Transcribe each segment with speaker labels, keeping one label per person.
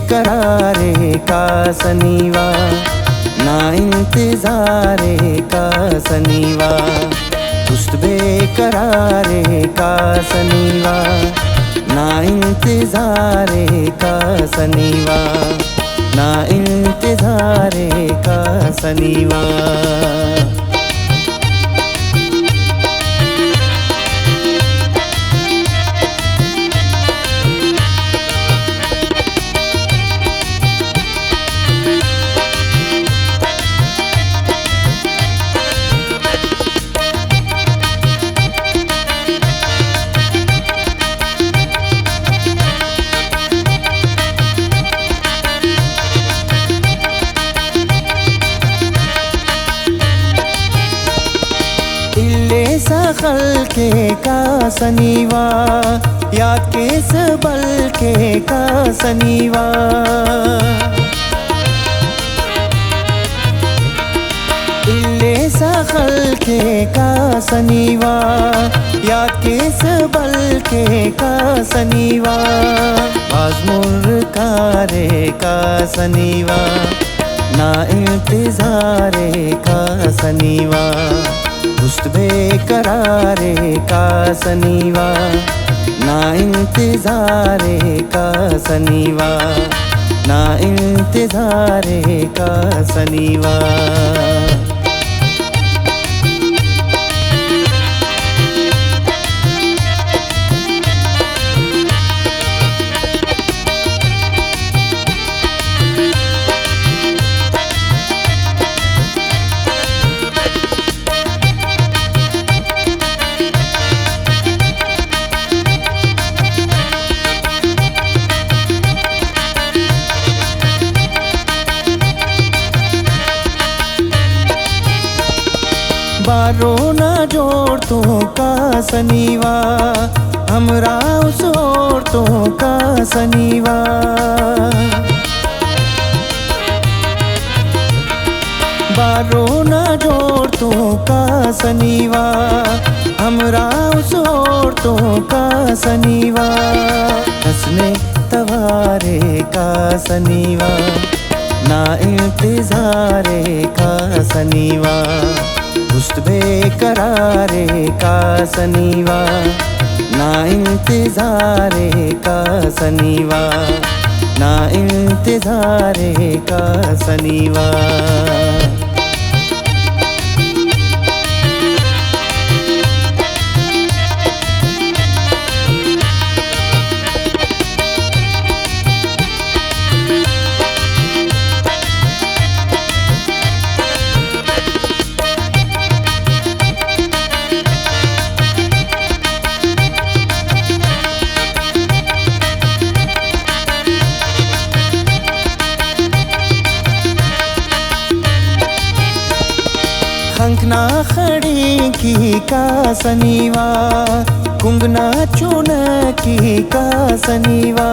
Speaker 1: बेकरारे का सनीवा, ना इंतजारे का सनीवा। दुस्त बेकरारे का सनीवा, ना इंतजारे का सनीवा, ना इंतजारे का सनीवा। सखल के का सनीवा, याद के सबल के का सनीवा। इल्ले सखल के का सनीवा, याद के सबल के का सनीवा। आज़मुर कारे का सनीवा, ना इंतजारे का सनीवा। दुस्त बेकरारे का सनीवा, ना इंतजारे का सनीवा, ना इंतजारे का सनीवा। बारो ना जोड़ तो का सनीवा, हमरा उस ओर तो का सनीवा। बारो ना जोड़ तो का सनीवा, हमरा उस ओर तो का सनीवा। हंसने तवारे का सनीवा, ना इंतजारे का सनीवा। दुस्त बेकरारे का सनीवा, ना इंतजारे का सनीवा, ना इंतजारे का सनीवा। खंकना खड़ी की का सनीवा, कुंगना चुन की का सनीवा।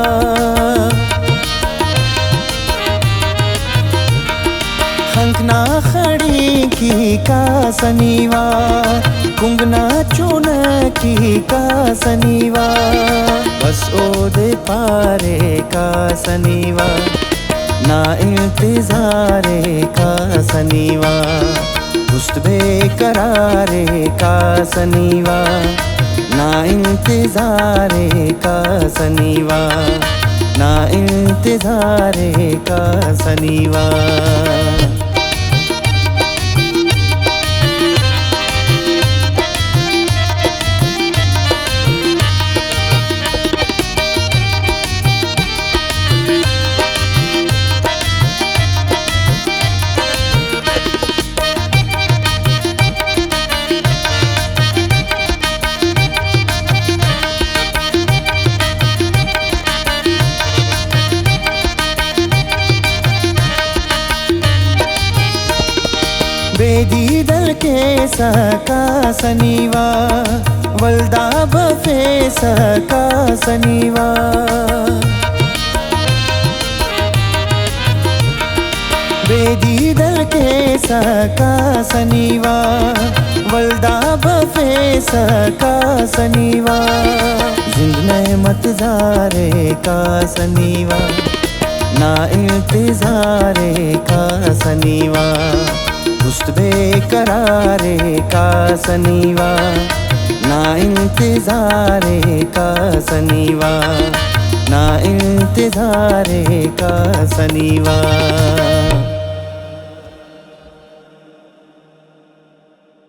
Speaker 1: खंकना खड़ी की का सनीवा, कुंगना चुन की का सनीवा। बस ओदे पारे का सनीवा, ना इंतजारे का सनीवा। दुस्त बेकरारे का सनीवा, ना इंतजारे का सनीवा, ना इंतजारे का सनीवा। बेदीदल के सका सनीवा, वल्दा बफे सका सनीवा। बेदीदल के सका सनीवा, वल्दा बफे सका सनीवा। जिंद नेमत जारे का सनीवा, ना इंतज़ारे का सनीवा, पुश्त बेकरारे का सनीवा, ना इंतज़ारे का सनीवा, ना इंतज़ारे का सनीवा।